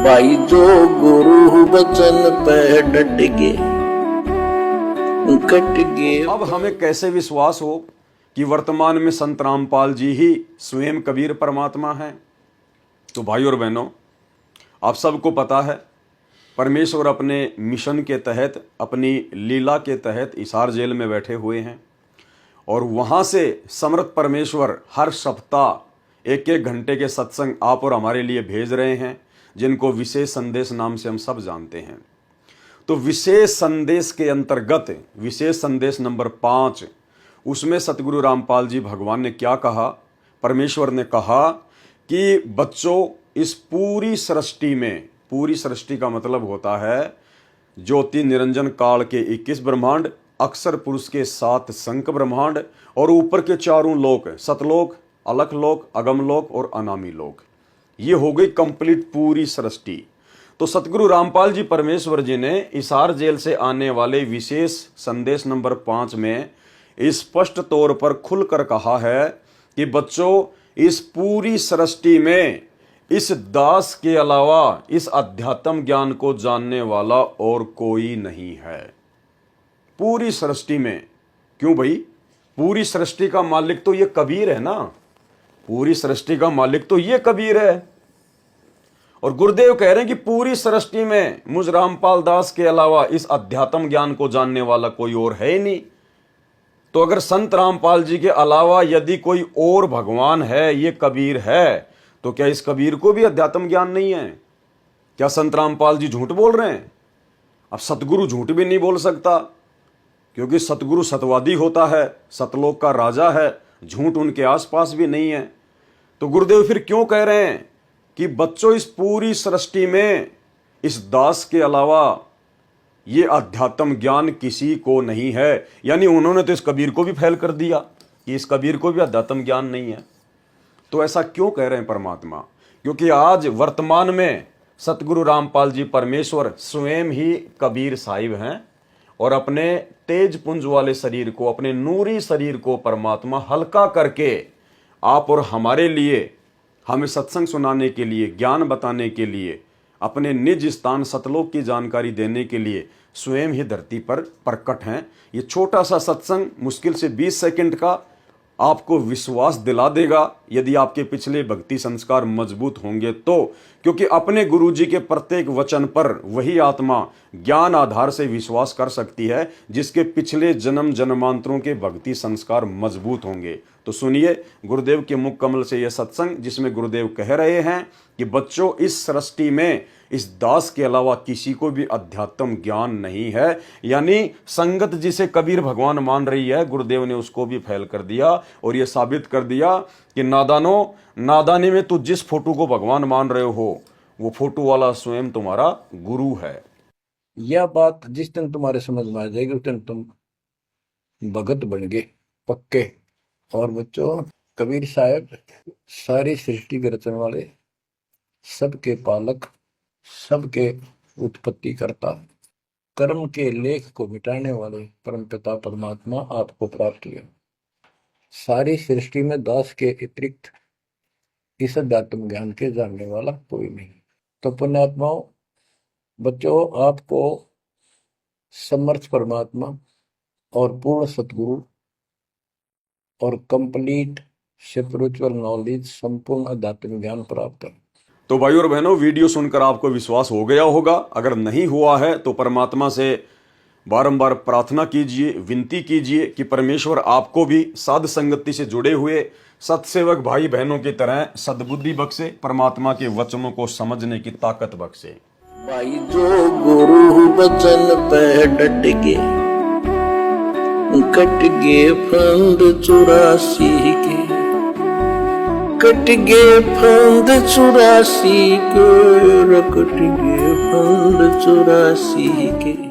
भाई जो गुरु वचन पे डट गए कट गए। अब हमें कैसे विश्वास हो कि वर्तमान में संत रामपाल जी ही स्वयं कबीर परमात्मा हैं? तो भाई और बहनों, आप सबको पता है परमेश्वर अपने मिशन के तहत, अपनी लीला के तहत हिसार जेल में बैठे हुए हैं और वहाँ से समर्थ परमेश्वर हर सप्ताह एक एक घंटे के सत्संग आप और हमारे लिए भेज रहे हैं, जिनको विशेष संदेश नाम से हम सब जानते हैं। तो विशेष संदेश के अंतर्गत विशेष संदेश नंबर 5, उसमें सतगुरु रामपाल जी भगवान ने क्या कहा? परमेश्वर ने कहा कि बच्चों, इस पूरी सृष्टि में, पूरी सृष्टि का मतलब होता है ज्योति निरंजन काल के 21 ब्रह्मांड, अक्षर पुरुष के 7 शंख ब्रह्मांड और ऊपर के 4 लोक, सतलोक, अलख लोक, अगम लोक और अनामी लोक। ये हो गई कंप्लीट पूरी सृष्टि। तो सतगुरु रामपाल जी परमेश्वर जी ने हिसार जेल से आने वाले विशेष संदेश नंबर 5 में स्पष्ट तौर पर खुलकर कहा है कि बच्चों, इस पूरी सृष्टि में इस दास के अलावा इस अध्यात्म ज्ञान को जानने वाला और कोई नहीं है। पूरी सृष्टि में। क्यों भाई? पूरी सृष्टि का मालिक तो ये कबीर है ना, पूरी सृष्टि का मालिक तो ये कबीर है। और गुरुदेव कह रहे हैं कि पूरी सृष्टि में मुझ रामपाल दास के अलावा इस अध्यात्म ज्ञान को जानने वाला कोई और है ही नहीं। तो अगर संत रामपाल जी के अलावा यदि कोई और भगवान है, ये कबीर है, तो क्या इस कबीर को भी अध्यात्म ज्ञान नहीं है? क्या संत रामपाल जी झूठ बोल रहे हैं? अब सतगुरु झूठ भी नहीं बोल सकता, क्योंकि सतगुरु सतवादी होता है, सतलोक का राजा है, झूठ उनके आसपास भी नहीं है। तो गुरुदेव फिर क्यों कह रहे हैं कि बच्चों, इस पूरी सृष्टि में इस दास के अलावा ये अध्यात्म ज्ञान किसी को नहीं है? यानी उन्होंने तो इस कबीर को भी फेल कर दिया कि इस कबीर को भी अध्यात्म ज्ञान नहीं है। तो ऐसा क्यों कह रहे हैं परमात्मा? क्योंकि आज वर्तमान में सतगुरु रामपाल जी परमेश्वर स्वयं ही कबीर साहिब हैं और अपने तेज पुंज वाले शरीर को, अपने नूरी शरीर को परमात्मा हल्का करके आप और हमारे लिए, हमें सत्संग सुनाने के लिए, ज्ञान बताने के लिए, अपने निज स्थान सतलोक की जानकारी देने के लिए स्वयं ही धरती पर प्रकट हैं। ये छोटा सा सत्संग मुश्किल से 20 सेकंड का आपको विश्वास दिला देगा, यदि आपके पिछले भक्ति संस्कार मजबूत होंगे तो। क्योंकि अपने गुरुजी के प्रत्येक वचन पर वही आत्मा ज्ञान आधार से विश्वास कर सकती है जिसके पिछले जन्म जन्मांतरों के भक्ति संस्कार मजबूत होंगे। तो सुनिए गुरुदेव के मुख कमल से यह सत्संग, जिसमें गुरुदेव कह रहे हैं कि बच्चों, इस सृष्टि में इस दास के अलावा किसी को भी अध्यात्म ज्ञान नहीं है। यानी संगत जिसे कबीर भगवान मान रही है, गुरुदेव ने उसको भी फेल कर दिया और यह साबित कर दिया कि नादानो, नादानी में तुम जिस फोटो को भगवान मान रहे हो, वो फोटो वाला स्वयं तुम्हारा गुरु है। यह बात जिस दिन तुम्हारे समझ में आ जाएगी, उस दिन तुम भगत बन गए पक्के। और बच्चों, कबीर साहब सारी सृष्टि के रचने वाले, सबके पालक, सबके उत्पत्ति करता, कर्म के लेख को मिटाने वाले परमपिता परमात्मा आपको प्राप्त हुए। सारी सृष्टि में दास के अतिरिक्त इस अध्यात्म ज्ञान के जानने वाला कोई नहीं। तो पुण्यात्माओं, बच्चों, आपको समर्थ परमात्मा और पूर्ण सतगुरु और कंप्लीट स्पिरिचुअल नॉलेज, संपूर्ण अध्यात्म ज्ञान प्राप्त है। तो भाई और बहनों, वीडियो सुनकर आपको विश्वास हो गया होगा। अगर नहीं हुआ है तो परमात्मा से बारंबार प्रार्थना कीजिए, विनती कीजिए कि परमेश्वर आपको भी साध संगति से जुड़े हुए सत्सेवक भाई बहनों की तरह सद्बुद्धि बख्शे, परमात्मा के वचनों को समझने की ताकत बख्शे। भाई जो गुरु वचन पे डट गए कट गए फंद 84 के, कट गए फंद 84 के, कट गए फंद 84 के।